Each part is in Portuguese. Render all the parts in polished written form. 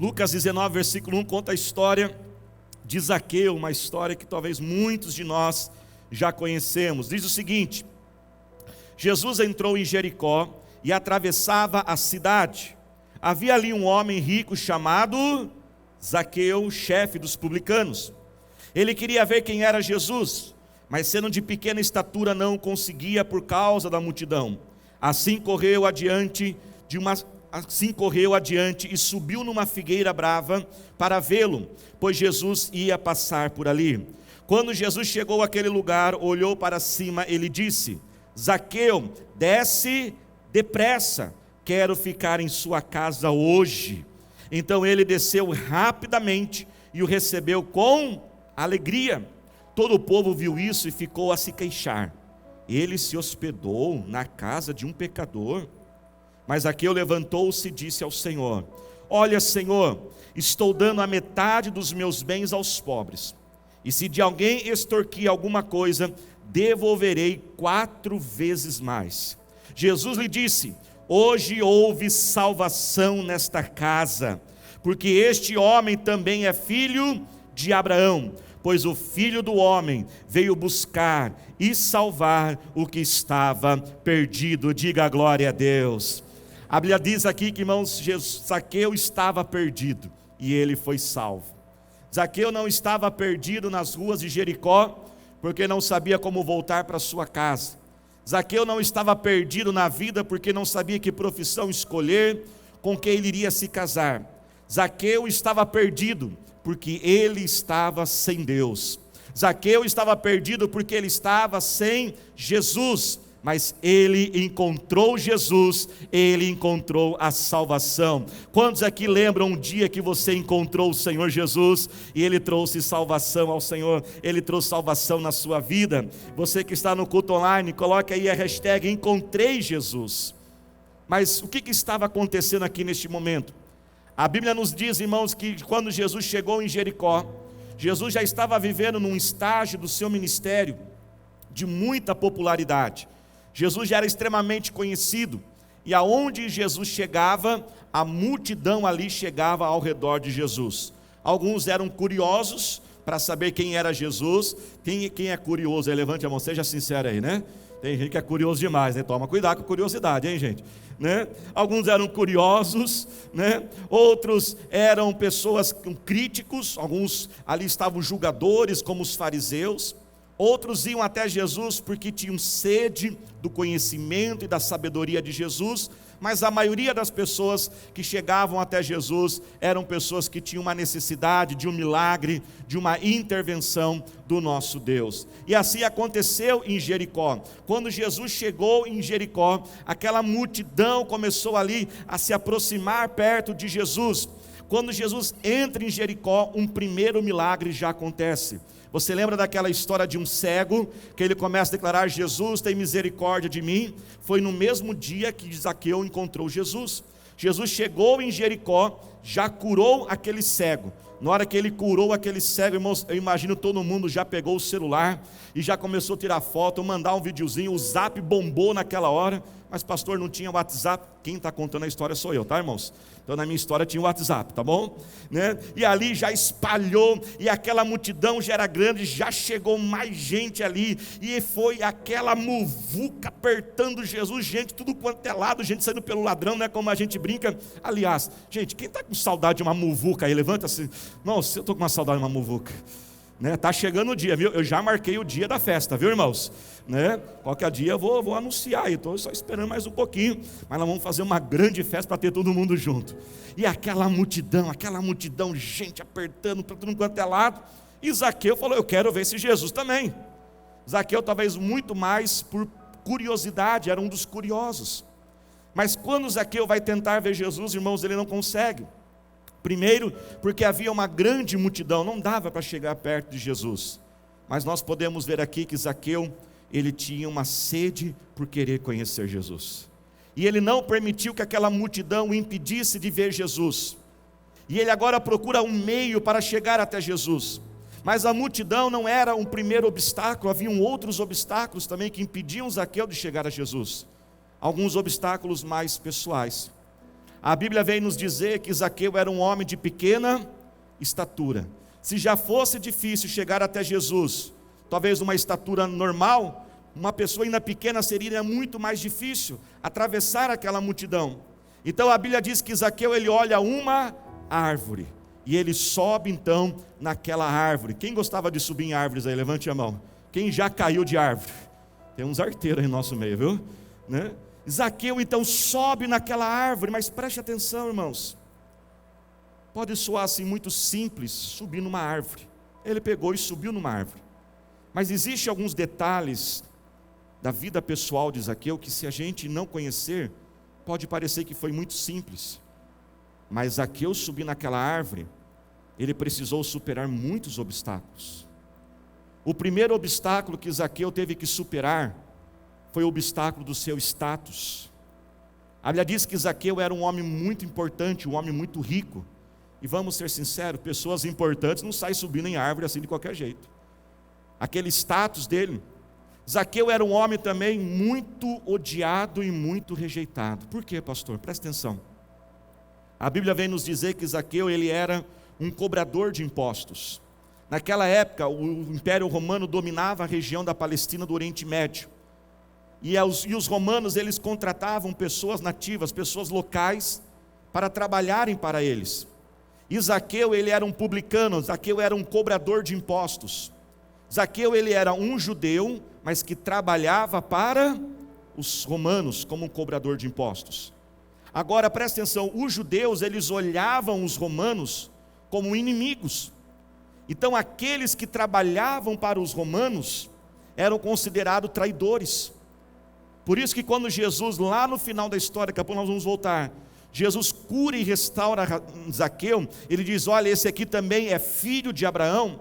Lucas 19, versículo 1 conta a história de Zaqueu, uma história que talvez muitos de nós já conhecemos. Diz o seguinte: Jesus entrou em Jericó e atravessava a cidade. Havia ali um homem rico chamado Zaqueu, chefe dos publicanos. Ele queria ver quem era Jesus, mas sendo de pequena estatura não conseguia por causa da multidão. Assim correu adiante e subiu numa figueira brava para vê-lo, pois Jesus ia passar por ali. Quando Jesus chegou àquele lugar, olhou para cima, ele disse: Zaqueu, desce depressa, quero ficar em sua casa hoje. Então ele desceu rapidamente e o recebeu com alegria. Todo o povo viu isso e ficou a se queixar. Ele se hospedou na casa de um pecador. Mas Zaqueu levantou-se e disse ao Senhor: olha, Senhor, estou dando a metade dos meus bens aos pobres, e se de alguém extorquir alguma coisa, devolverei 4 vezes mais. Jesus lhe disse: hoje houve salvação nesta casa, porque este homem também é filho de Abraão, pois o Filho do Homem veio buscar e salvar o que estava perdido. Diga a glória a Deus. A Bíblia diz aqui que, irmãos, Zaqueu estava perdido e ele foi salvo. Zaqueu não estava perdido nas ruas de Jericó porque não sabia como voltar para sua casa. Zaqueu não estava perdido na vida porque não sabia que profissão escolher, com quem ele iria se casar. Zaqueu estava perdido porque ele estava sem Deus. Zaqueu estava perdido porque ele estava sem Jesus. Mas ele encontrou Jesus, ele encontrou a salvação. Quantos aqui lembram um dia que você encontrou o Senhor Jesus e ele trouxe salvação ao Senhor, ele trouxe salvação na sua vida? Você que está no culto online, coloque aí a hashtag Encontrei Jesus. Mas o que estava acontecendo aqui neste momento? A Bíblia nos diz, irmãos, que quando Jesus chegou em Jericó, Jesus já estava vivendo num estágio do seu ministério de muita popularidade. Jesus já era extremamente conhecido, e aonde Jesus chegava, a multidão ali chegava ao redor de Jesus. Alguns eram curiosos para saber quem era Jesus. Quem é curioso aí? Levante a mão, seja sincero aí, né? Tem gente que é curioso demais, né? Toma cuidado com a curiosidade, hein, gente? Né? Alguns eram curiosos, né? Outros eram pessoas críticos, alguns ali estavam julgadores, como os fariseus. Outros iam até Jesus porque tinham sede do conhecimento e da sabedoria de Jesus, mas a maioria das pessoas que chegavam até Jesus eram pessoas que tinham uma necessidade de um milagre, de uma intervenção do nosso Deus. E assim aconteceu em Jericó. Quando Jesus chegou em Jericó, aquela multidão começou ali a se aproximar perto de Jesus. Quando Jesus entra em Jericó, um primeiro milagre já acontece. Você lembra daquela história de um cego, que ele começa a declarar: Jesus, tem misericórdia de mim? Foi no mesmo dia que Zaqueu encontrou Jesus. Jesus chegou em Jericó, já curou aquele cego. Na hora que ele curou aquele cego, irmãos, eu imagino todo mundo já pegou o celular e já começou a tirar foto, mandar um videozinho. O Zap bombou naquela hora. Mas pastor, não tinha WhatsApp. Quem está contando a história sou eu, tá, irmãos? Então na minha história tinha o WhatsApp, tá bom? Né? E ali já espalhou, e aquela multidão já era grande, já chegou mais gente ali, e foi aquela muvuca apertando Jesus, gente, tudo quanto é lado, gente saindo pelo ladrão, né? Como a gente brinca. Aliás, gente, quem está com saudade de uma muvuca aí? Levanta-se. Nossa, eu estou com uma saudade de uma muvuca. Né? Tá chegando o dia, viu? Eu já marquei o dia da festa, viu, irmãos? Né? Qualquer dia eu vou anunciar aí, estou só esperando mais um pouquinho, mas nós vamos fazer uma grande festa para ter todo mundo junto. E aquela multidão, gente apertando para tudo quanto é lado. E Zaqueu falou: eu quero ver esse Jesus também. Zaqueu talvez muito mais por curiosidade, era um dos curiosos. Mas quando Zaqueu vai tentar ver Jesus, irmãos, ele não consegue. Primeiro, porque havia uma grande multidão, não dava para chegar perto de Jesus. Mas nós podemos ver aqui que Zaqueu, ele tinha uma sede por querer conhecer Jesus. E ele não permitiu que aquela multidão o impedisse de ver Jesus. E ele agora procura um meio para chegar até Jesus. Mas a multidão não era um primeiro obstáculo, haviam outros obstáculos também que impediam Zaqueu de chegar a Jesus. Alguns obstáculos mais pessoais. A Bíblia vem nos dizer que Zaqueu era um homem de pequena estatura. Se já fosse difícil chegar até Jesus, talvez uma estatura normal, uma pessoa ainda pequena seria muito mais difícil atravessar aquela multidão. Então a Bíblia diz que Zaqueu, ele olha uma árvore, e ele sobe então naquela árvore. Quem gostava de subir em árvores aí? Levante a mão. Quem já caiu de árvore? Tem uns arteiros aí no nosso meio, viu? Né? Zaqueu então sobe naquela árvore, mas preste atenção, irmãos. Pode soar assim muito simples, subir numa árvore. Ele pegou e subiu numa árvore. Mas existem alguns detalhes da vida pessoal de Zaqueu que, se a gente não conhecer, pode parecer que foi muito simples. Mas Zaqueu subir naquela árvore, ele precisou superar muitos obstáculos. O primeiro obstáculo que Zaqueu teve que superar foi o obstáculo do seu status. A Bíblia diz que Zaqueu era um homem muito importante, um homem muito rico. E vamos ser sinceros, pessoas importantes não saem subindo em árvore assim de qualquer jeito. Aquele status dele. Zaqueu era um homem também muito odiado e muito rejeitado. Por quê, pastor? Presta atenção. A Bíblia vem nos dizer que Zaqueu, ele era um cobrador de impostos. Naquela época, o Império Romano dominava a região da Palestina, do Oriente Médio. E os romanos, eles contratavam pessoas nativas, pessoas locais, para trabalharem para eles. E Zaqueu, ele era um publicano, Zaqueu era um cobrador de impostos. Zaqueu, ele era um judeu, mas que trabalhava para os romanos como um cobrador de impostos. Agora, presta atenção, os judeus, eles olhavam os romanos como inimigos. Então, aqueles que trabalhavam para os romanos eram considerados traidores. Por isso que quando Jesus, lá no final da história, daqui a pouco nós vamos voltar, Jesus cura e restaura Zaqueu, ele diz, olha, esse aqui também é filho de Abraão.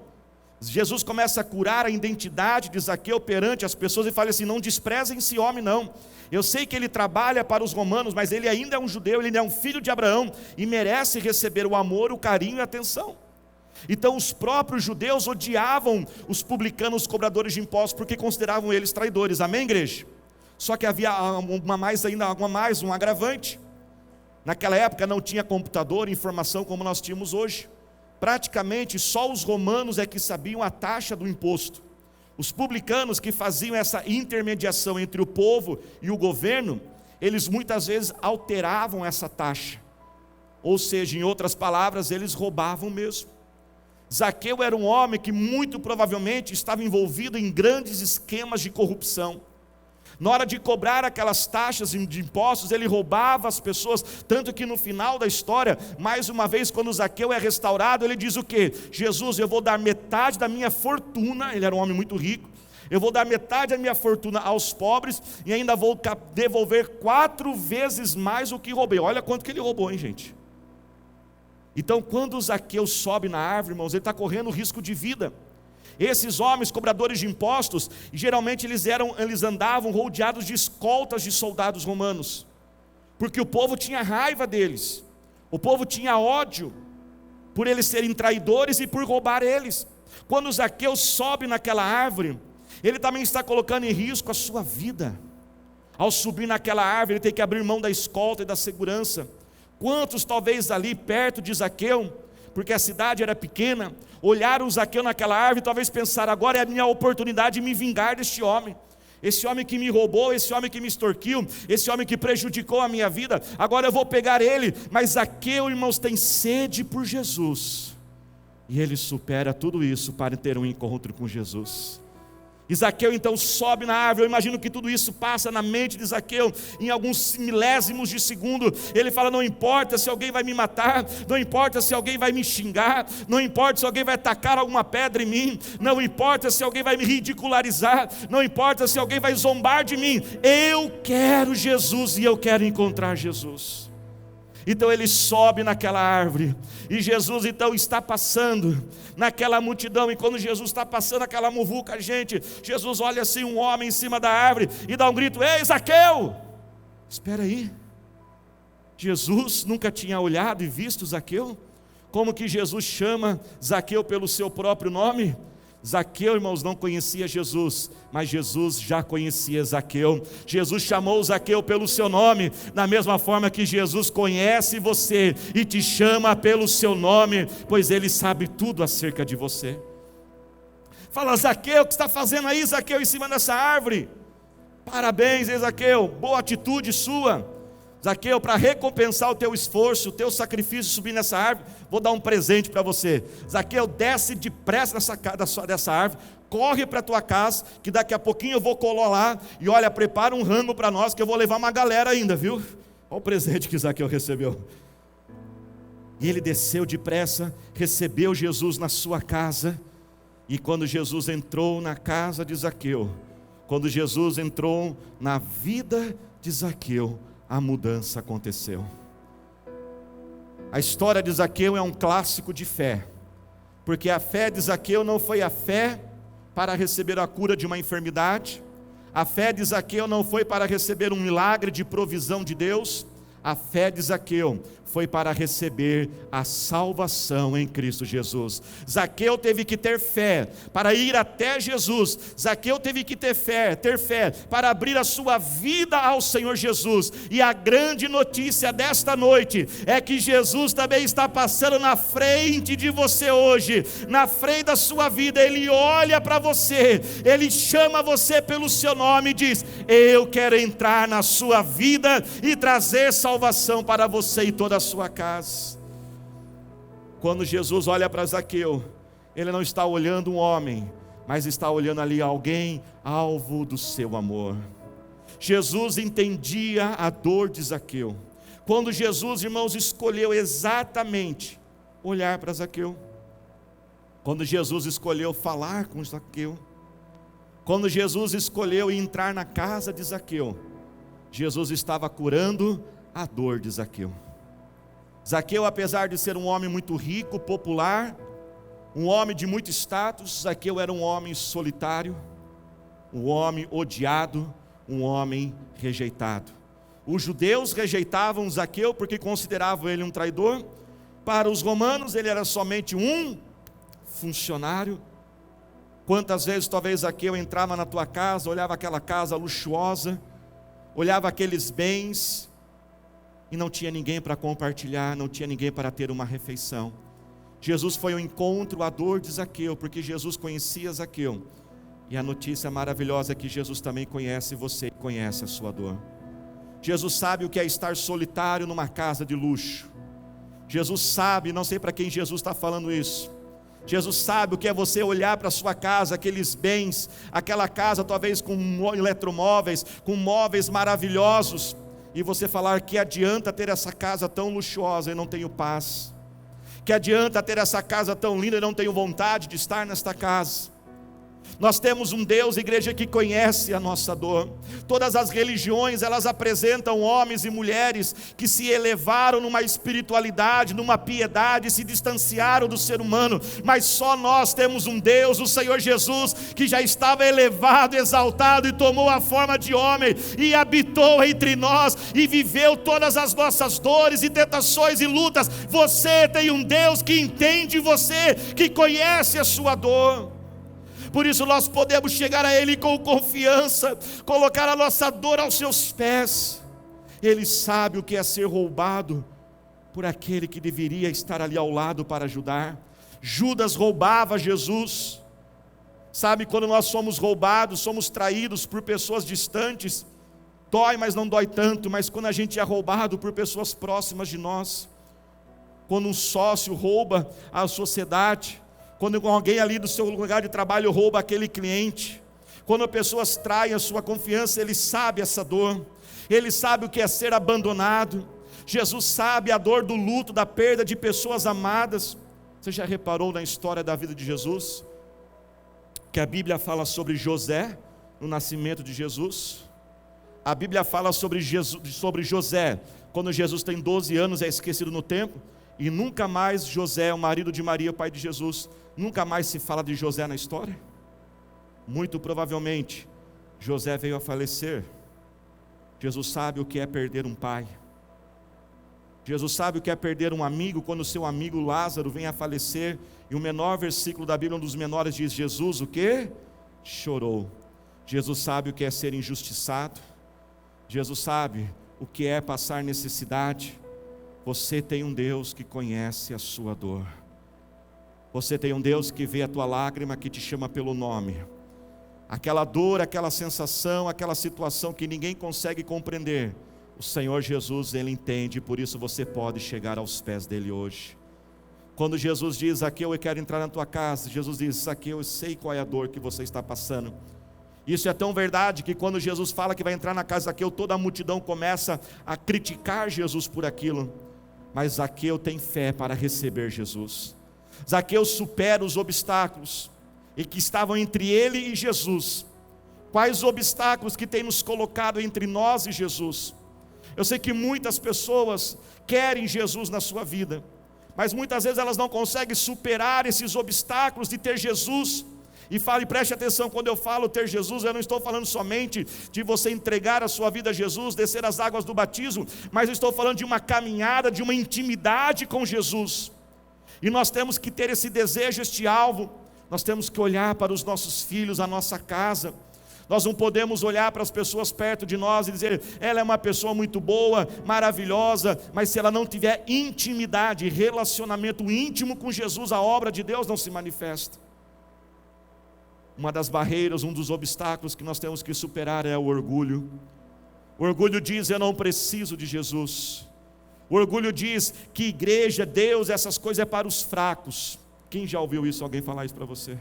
Jesus começa a curar a identidade de Zaqueu perante as pessoas e fala assim, não desprezem esse homem não. Eu sei que ele trabalha para os romanos, mas ele ainda é um judeu, ele ainda é um filho de Abraão e merece receber o amor, o carinho e a atenção. Então os próprios judeus odiavam os publicanos, os cobradores de impostos, porque consideravam eles traidores, amém, igreja? Só que havia um agravante. Naquela época não tinha computador, informação como nós tínhamos hoje. Praticamente só os romanos é que sabiam a taxa do imposto. Os publicanos, que faziam essa intermediação entre o povo e o governo, eles muitas vezes alteravam essa taxa. Ou seja, em outras palavras, eles roubavam mesmo. Zaqueu era um homem que muito provavelmente estava envolvido em grandes esquemas de corrupção. Na hora de cobrar aquelas taxas de impostos, ele roubava as pessoas, tanto que no final da história, mais uma vez, quando Zaqueu é restaurado, ele diz o quê? Jesus, eu vou dar metade da minha fortuna, ele era um homem muito rico, eu vou dar metade da minha fortuna aos pobres, e ainda vou devolver 4 vezes mais o que roubei. Olha quanto que ele roubou, hein, gente? Então, quando Zaqueu sobe na árvore, irmãos, ele está correndo risco de vida. Esses homens, cobradores de impostos, geralmente eles andavam rodeados de escoltas de soldados romanos, porque o povo tinha raiva deles, o povo tinha ódio, por eles serem traidores e por roubar eles. Quando Zaqueu sobe naquela árvore, ele também está colocando em risco a sua vida. Ao subir naquela árvore, ele tem que abrir mão da escolta e da segurança. Quantos talvez ali perto de Zaqueu, porque a cidade era pequena, olharam Zaqueu naquela árvore e talvez pensaram, agora é a minha oportunidade de me vingar deste homem. Esse homem que me roubou, esse homem que me extorquiu, esse homem que prejudicou a minha vida, agora eu vou pegar ele. Mas Zaqueu, irmãos, tem sede por Jesus, e ele supera tudo isso para ter um encontro com Jesus. E Zaqueu então sobe na árvore. Eu imagino que tudo isso passa na mente de Zaqueu em alguns milésimos de segundo. Ele fala, não importa se alguém vai me matar, não importa se alguém vai me xingar, não importa se alguém vai tacar alguma pedra em mim, não importa se alguém vai me ridicularizar, não importa se alguém vai zombar de mim, eu quero Jesus e eu quero encontrar Jesus. Então ele sobe naquela árvore, e Jesus então está passando naquela multidão, e quando Jesus está passando aquela muvuca, gente, Jesus olha assim um homem em cima da árvore, e dá um grito, ei Zaqueu, espera aí, Jesus nunca tinha olhado e visto Zaqueu? Como que Jesus chama Zaqueu pelo seu próprio nome? Zaqueu, irmãos, não conhecia Jesus, mas Jesus já conhecia Zaqueu. Jesus chamou Zaqueu pelo seu nome, da mesma forma que Jesus conhece você e te chama pelo seu nome, pois Ele sabe tudo acerca de você. Fala: Zaqueu, o que está fazendo aí, Zaqueu, em cima dessa árvore? Parabéns, hein, Zaqueu, boa atitude sua. Zaqueu, para recompensar o teu esforço, o teu sacrifício, subir nessa árvore, vou dar um presente para você. Zaqueu, desce depressa dessa árvore, corre para a tua casa, que daqui a pouquinho eu vou colar lá, e olha, prepara um rango para nós, que eu vou levar uma galera ainda, viu? Olha o presente que Zaqueu recebeu. E ele desceu depressa, recebeu Jesus na sua casa, e quando Jesus entrou na casa de Zaqueu, quando Jesus entrou na vida de Zaqueu, a mudança aconteceu. A história de Zaqueu é um clássico de fé, porque a fé de Zaqueu não foi a fé para receber a cura de uma enfermidade, a fé de Zaqueu não foi para receber um milagre de provisão de Deus, a fé de Zaqueu foi para receber a salvação em Cristo Jesus. Zaqueu teve que ter fé para ir até Jesus. Zaqueu teve que ter fé para abrir a sua vida ao Senhor Jesus. E a grande notícia desta noite é que Jesus também está passando na frente de você hoje, na frente da sua vida. Ele olha para você, Ele chama você pelo seu nome e diz: eu quero entrar na sua vida e trazer salvação para você e toda a sua casa. Quando Jesus olha para Zaqueu, Ele não está olhando um homem, mas está olhando ali alguém alvo do seu amor. Jesus entendia a dor de Zaqueu. Quando Jesus, irmãos, escolheu exatamente olhar para Zaqueu, quando Jesus escolheu falar com Zaqueu, quando Jesus escolheu entrar na casa de Zaqueu, Jesus estava curando a dor de Zaqueu. Zaqueu, apesar de ser um homem muito rico, popular, um homem de muito status, Zaqueu era um homem solitário, um homem odiado, um homem rejeitado. Os judeus rejeitavam Zaqueu porque consideravam ele um traidor. Para os romanos ele era somente um funcionário. Quantas vezes talvez Zaqueu entrava na tua casa, olhava aquela casa luxuosa, olhava aqueles bens, e não tinha ninguém para compartilhar, não tinha ninguém para ter uma refeição. Jesus foi ao encontro à dor de Zaqueu, porque Jesus conhecia Zaqueu. E a notícia maravilhosa é que Jesus também conhece você, conhece a sua dor. Jesus sabe o que é estar solitário numa casa de luxo. Jesus sabe, não sei para quem Jesus está falando isso. Jesus sabe o que é você olhar para a sua casa, aqueles bens, aquela casa talvez com eletromóveis, com móveis maravilhosos, e você falar: que adianta ter essa casa tão luxuosa e não tenho paz? Que adianta ter essa casa tão linda e não tenho vontade de estar nesta casa? Nós temos um Deus, igreja, que conhece a nossa dor. Todas as religiões, elas apresentam homens e mulheres que se elevaram numa espiritualidade, numa piedade, se distanciaram do ser humano, mas só nós temos um Deus, o Senhor Jesus, que já estava elevado, exaltado, e tomou a forma de homem, e habitou entre nós, e viveu todas as nossas dores e tentações e lutas. Você tem um Deus que entende você, que conhece a sua dor. Por isso nós podemos chegar a Ele com confiança, colocar a nossa dor aos seus pés. Ele sabe o que é ser roubado por aquele que deveria estar ali ao lado para ajudar. Judas roubava Jesus. Sabe, quando nós somos roubados, somos traídos por pessoas distantes, dói, mas não dói tanto. Mas quando a gente é roubado por pessoas próximas de nós, quando um sócio rouba a sociedade, quando alguém ali do seu lugar de trabalho rouba aquele cliente, quando pessoas traem a sua confiança, Ele sabe essa dor, Ele sabe o que é ser abandonado. Jesus sabe a dor do luto, da perda de pessoas amadas. Você já reparou na história da vida de Jesus, que a Bíblia fala sobre José, no nascimento de Jesus? A Bíblia fala sobre José, quando Jesus tem 12 anos, é esquecido no templo, e nunca mais José, o marido de Maria, o pai de Jesus, nunca mais se fala de José na história. Muito provavelmente José veio a falecer. Jesus sabe o que é perder um pai. Jesus sabe o que é perder um amigo, quando o seu amigo Lázaro vem a falecer, e o menor versículo da Bíblia, um dos menores, diz: Jesus o quê? Chorou. Jesus sabe o que é ser injustiçado, Jesus sabe o que é passar necessidade. Você tem um Deus que conhece a sua dor, você tem um Deus que vê a tua lágrima, que te chama pelo nome. Aquela dor, aquela sensação, aquela situação que ninguém consegue compreender, o Senhor Jesus, Ele entende, por isso você pode chegar aos pés dEle hoje. Quando Jesus diz: Zaqueu, eu quero entrar na tua casa, Jesus diz: Zaqueu, eu sei qual é a dor que você está passando. Isso é tão verdade que quando Jesus fala que vai entrar na casa de Zaqueu, toda a multidão começa a criticar Jesus por aquilo, mas Zaqueu tem fé para receber Jesus. Zaqueu supera os obstáculos e que estavam entre ele e Jesus. Quais obstáculos que tem nos colocado entre nós e Jesus? Eu sei que muitas pessoas querem Jesus na sua vida, mas muitas vezes elas não conseguem superar esses obstáculos de ter Jesus. E preste atenção, quando eu falo ter Jesus, eu não estou falando somente de você entregar a sua vida a Jesus, descer as águas do batismo, mas eu estou falando de uma caminhada, de uma intimidade com Jesus. E nós temos que ter esse desejo, este alvo. Nós temos que olhar para os nossos filhos, a nossa casa. Nós não podemos olhar para as pessoas perto de nós e dizer: ela é uma pessoa muito boa, maravilhosa, mas se ela não tiver intimidade, relacionamento íntimo com Jesus, a obra de Deus não se manifesta. Uma das barreiras, um dos obstáculos que nós temos que superar é o orgulho. O orgulho diz: eu não preciso de Jesus. O orgulho diz que igreja, Deus, essas coisas é para os fracos. Quem já ouviu isso? Alguém falar isso para você?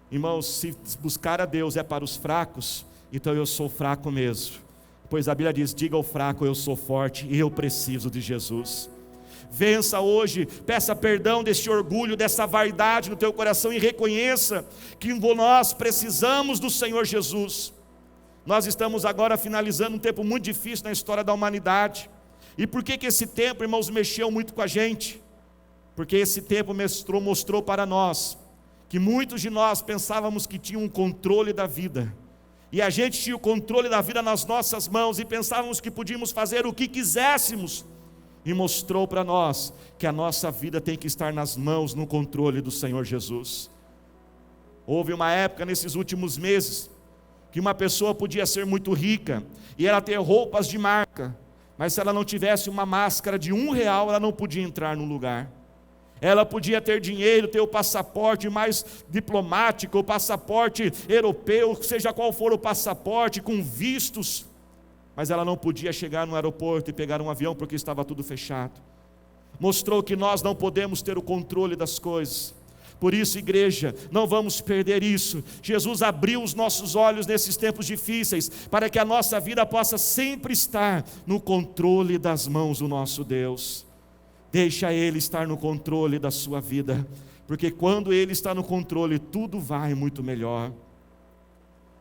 Irmãos, se buscar a Deus é para os fracos, então eu sou fraco mesmo, pois a Bíblia diz: diga ao fraco, eu sou forte e eu preciso de Jesus. Vença hoje, peça perdão desse orgulho, dessa vaidade no teu coração, e reconheça que nós precisamos do Senhor Jesus. Nós estamos agora finalizando um tempo muito difícil na história da humanidade. E por que esse tempo, irmãos, mexeu muito com a gente? Porque esse tempo mostrou para nós que muitos de nós pensávamos que tinham um controle da vida, e a gente tinha o controle da vida nas nossas mãos, e pensávamos que podíamos fazer o que quiséssemos, e mostrou para nós que a nossa vida tem que estar nas mãos, no controle do Senhor Jesus. Houve uma época nesses últimos meses, que uma pessoa podia ser muito rica, e ela ter roupas de marca, mas se ela não tivesse uma máscara de R$1, ela não podia entrar no lugar. Ela podia ter dinheiro, ter o passaporte mais diplomático, o passaporte europeu, seja qual for o passaporte, com vistos, mas ela não podia chegar no aeroporto e pegar um avião porque estava tudo fechado. Mostrou que nós não podemos ter o controle das coisas. Por isso, igreja, não vamos perder isso. Jesus abriu os nossos olhos nesses tempos difíceis, para que a nossa vida possa sempre estar no controle das mãos do nosso Deus. Deixa Ele estar no controle da sua vida, porque quando Ele está no controle, tudo vai muito melhor.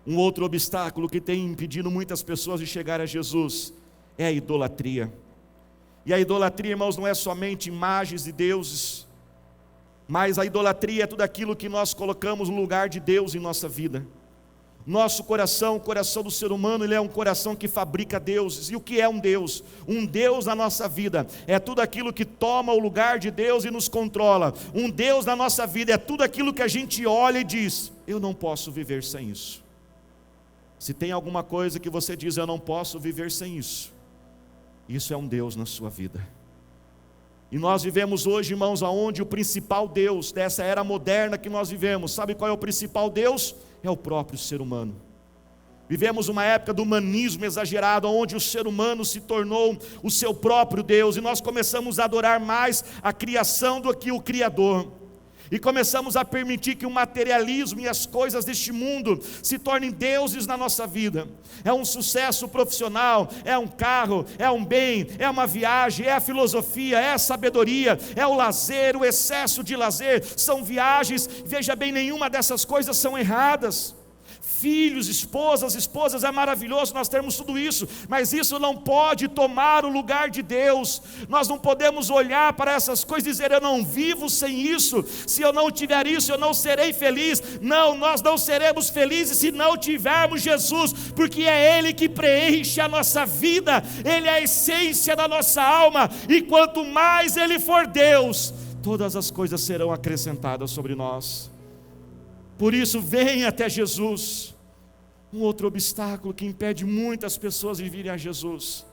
Um outro obstáculo que tem impedido muitas pessoas de chegar a Jesus é a idolatria. E a idolatria, irmãos, não é somente imagens de deuses, mas a idolatria é tudo aquilo que nós colocamos no lugar de Deus em nossa vida. Nosso coração, o coração do ser humano, ele é um coração que fabrica deuses. E o que é um Deus? Um Deus na nossa vida é tudo aquilo que toma o lugar de Deus e nos controla. Um Deus na nossa vida é tudo aquilo que a gente olha e diz: eu não posso viver sem isso. Se tem alguma coisa que você diz: eu não posso viver sem isso, isso é um Deus na sua vida. E nós vivemos hoje, irmãos, aonde o principal Deus dessa era moderna que nós vivemos, sabe qual é o principal Deus? É o próprio ser humano. Vivemos uma época do humanismo exagerado, onde o ser humano se tornou o seu próprio Deus, e nós começamos a adorar mais a criação do que o Criador. E começamos a permitir que o materialismo e as coisas deste mundo se tornem deuses na nossa vida. É um sucesso profissional, é um carro, é um bem, é uma viagem, é a filosofia, é a sabedoria, é o lazer, o excesso de lazer, são viagens. Veja bem, nenhuma dessas coisas são erradas. filhos, esposas, é maravilhoso nós termos tudo isso, mas isso não pode tomar o lugar de Deus. Nós não podemos olhar para essas coisas e dizer: eu não vivo sem isso, se eu não tiver isso eu não serei feliz. Não, nós não seremos felizes se não tivermos Jesus, porque é Ele que preenche a nossa vida, Ele é a essência da nossa alma, e quanto mais Ele for Deus, todas as coisas serão acrescentadas sobre nós. Por isso, venha até Jesus. Um outro obstáculo que impede muitas pessoas de virem a Jesus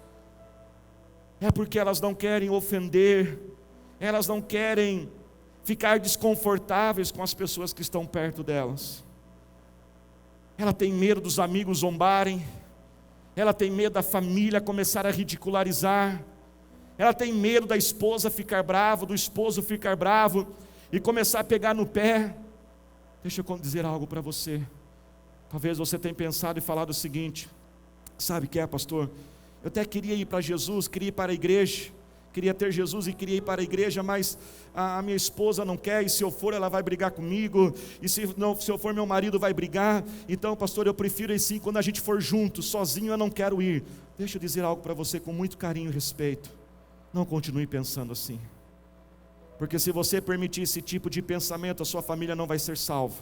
é porque elas não querem ofender, elas não querem ficar desconfortáveis com as pessoas que estão perto delas. Ela tem medo dos amigos zombarem, ela tem medo da família começar a ridicularizar, ela tem medo da esposa ficar brava, do esposo ficar bravo e começar a pegar no pé. Deixa eu dizer algo para você. Talvez você tenha pensado e falado o seguinte: sabe o que é, pastor? Eu até queria ir para Jesus, queria ir para a igreja, queria ter Jesus e queria ir para a igreja, mas a minha esposa não quer, e se eu for ela vai brigar comigo, e se eu for meu marido vai brigar. Então, pastor, eu prefiro ir sim quando a gente for junto, sozinho eu não quero ir. Deixa eu dizer algo para você com muito carinho e respeito: não continue pensando assim, porque se você permitir esse tipo de pensamento, a sua família não vai ser salva.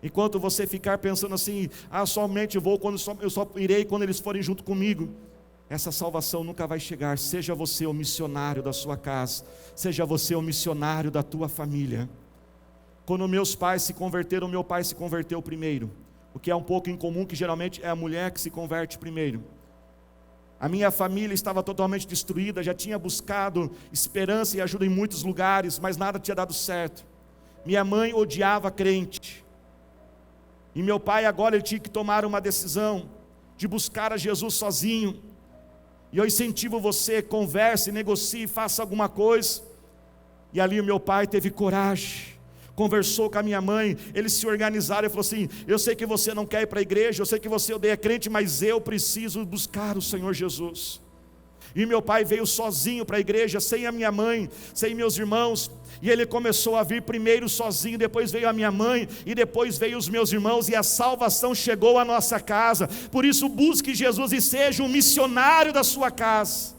Enquanto você ficar pensando assim: somente vou quando eu só irei quando eles forem junto comigo, essa salvação nunca vai chegar. Seja você o missionário da sua casa, seja você o missionário da tua família. Quando meus pais se converteram, meu pai se converteu primeiro, o que é um pouco incomum, que geralmente é a mulher que se converte primeiro. A minha família estava totalmente destruída, já tinha buscado esperança e ajuda em muitos lugares, mas nada tinha dado certo. Minha mãe odiava crente, e meu pai agora ele tinha que tomar uma decisão de buscar a Jesus sozinho. E eu incentivo você: converse, negocie, faça alguma coisa. E ali o meu pai teve coragem, conversou com a minha mãe, eles se organizaram e falou assim: eu sei que você não quer ir para a igreja, eu sei que você odeia crente, mas eu preciso buscar o Senhor Jesus. E meu pai veio sozinho para a igreja, sem a minha mãe, sem meus irmãos, e ele começou a vir primeiro sozinho, depois veio a minha mãe, e depois veio os meus irmãos, e a salvação chegou à nossa casa. Por isso, busque Jesus e seja um missionário da sua casa.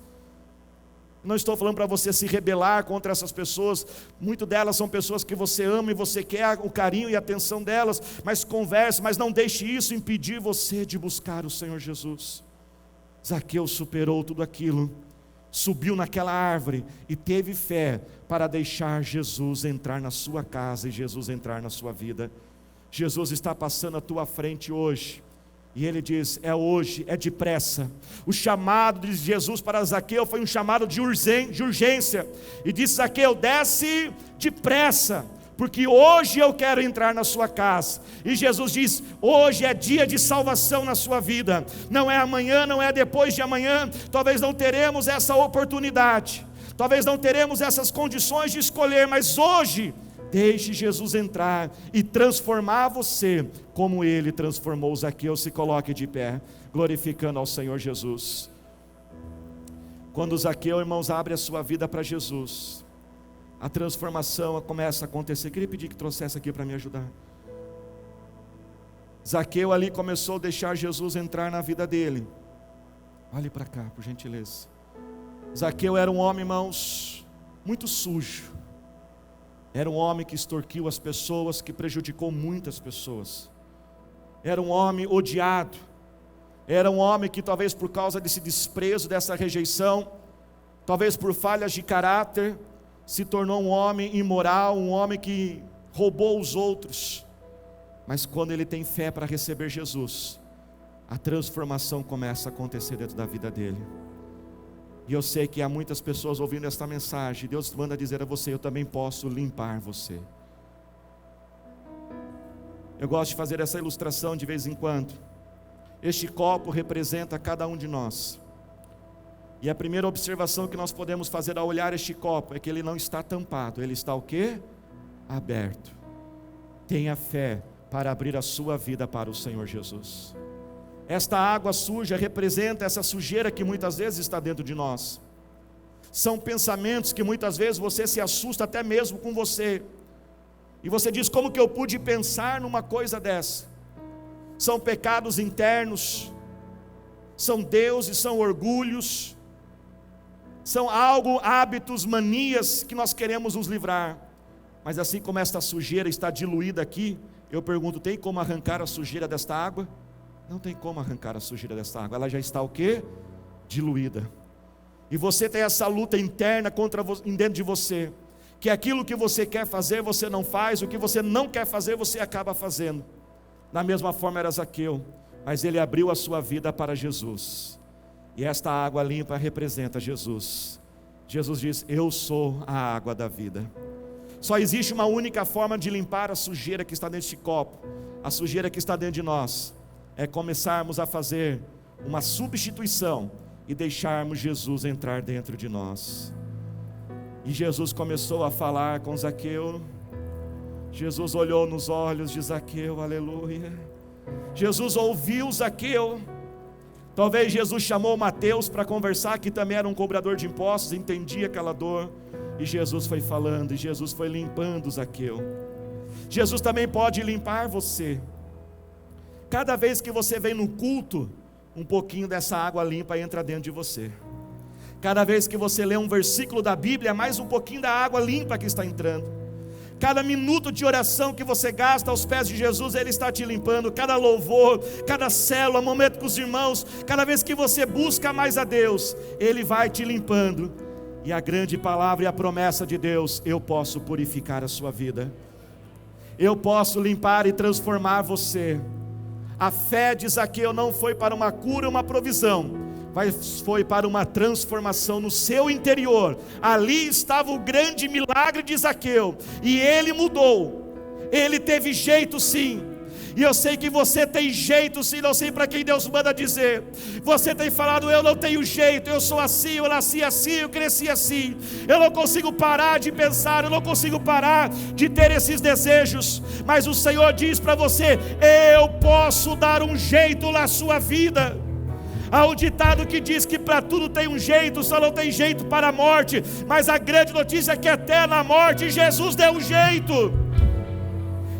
Não estou falando para você se rebelar contra essas pessoas, muitas delas são pessoas que você ama e você quer o carinho e a atenção delas, mas converse, mas não deixe isso impedir você de buscar o Senhor Jesus. Zaqueu superou tudo aquilo, subiu naquela árvore e teve fé para deixar Jesus entrar na sua casa e Jesus entrar na sua vida. Jesus está passando à tua frente hoje, e ele diz: é hoje, é depressa. O chamado de Jesus para Zaqueu foi um chamado de urgência, e disse: Zaqueu, desce depressa, porque hoje eu quero entrar na sua casa. E Jesus diz: hoje é dia de salvação na sua vida, não é amanhã, não é depois de amanhã. Talvez não teremos essa oportunidade, talvez não teremos essas condições de escolher, mas hoje, deixe Jesus entrar e transformar você, como Ele transformou Zaqueu. Se coloque de pé, glorificando ao Senhor Jesus. Quando Zaqueu, irmãos, abre a sua vida para Jesus, a transformação começa a acontecer. Queria pedir que trouxesse aqui para me ajudar. Zaqueu ali começou a deixar Jesus entrar na vida dele. Olhe para cá, por gentileza. Zaqueu era um homem, irmãos, muito sujo. Era um homem que extorquiu as pessoas, que prejudicou muitas pessoas. Era um homem odiado. Era um homem que talvez por causa desse desprezo, dessa rejeição, talvez por falhas de caráter, se tornou um homem imoral, um homem que roubou os outros. Mas quando ele tem fé para receber Jesus, a transformação começa a acontecer dentro da vida dele. E eu sei que há muitas pessoas ouvindo esta mensagem. Deus manda dizer a você: eu também posso limpar você. Eu gosto de fazer essa ilustração de vez em quando. Este copo representa cada um de nós. E a primeira observação que nós podemos fazer ao olhar este copo é que ele não está tampado. Ele está o quê? Aberto. Tenha fé para abrir a sua vida para o Senhor Jesus. Esta água suja representa essa sujeira que muitas vezes está dentro de nós. São pensamentos que muitas vezes você se assusta até mesmo com você. E você diz: como que eu pude pensar numa coisa dessa? são pecados internos, são deuses, são orgulhos, são hábitos, manias que nós queremos nos livrar. Mas assim como esta sujeira está diluída aqui, eu pergunto, tem como arrancar a sujeira desta água? Não tem como arrancar a sujeira desta água, ela já está o quê? Diluída. E você tem essa luta interna dentro de você, que aquilo que você quer fazer, você não faz, o que você não quer fazer, você acaba fazendo. Da mesma forma era Zaqueu, mas ele abriu a sua vida para Jesus, e esta água limpa representa Jesus. Jesus diz, eu sou a água da vida. Só existe uma única forma de limpar a sujeira que está neste copo, a sujeira que está dentro de nós, é começarmos a fazer uma substituição, e deixarmos Jesus entrar dentro de nós. E Jesus começou a falar com Zaqueu. Jesus olhou nos olhos de Zaqueu, aleluia. Jesus ouviu Zaqueu. Talvez Jesus chamou Mateus para conversar, que também era um cobrador de impostos, entendia aquela dor. E Jesus foi falando, e Jesus foi limpando Zaqueu. Jesus também pode limpar você. Cada vez que você vem no culto, um pouquinho dessa água limpa entra dentro de você. Cada vez que você lê um versículo da Bíblia, mais um pouquinho da água limpa que está entrando. Cada minuto de oração que você gasta aos pés de Jesus, Ele está te limpando. Cada louvor, cada célula, momento com os irmãos, cada vez que você busca mais a Deus, Ele vai te limpando. E a grande palavra e a promessa de Deus, eu posso purificar a sua vida, eu posso limpar e transformar você. A fé de Zaqueu não foi para uma cura, uma provisão, mas foi para uma transformação no seu interior. Ali estava o grande milagre de Zaqueu, e ele mudou, ele teve jeito sim. E eu sei que você tem jeito sim, não sei para quem Deus manda dizer. Você tem falado, eu não tenho jeito, eu sou assim, eu nasci assim, eu cresci assim, eu não consigo parar de pensar, eu não consigo parar de ter esses desejos. Mas o Senhor diz para você, eu posso dar um jeito na sua vida. Há um ditado que diz que para tudo tem um jeito, só não tem jeito para a morte. Mas a grande notícia é que até na morte Jesus deu um jeito.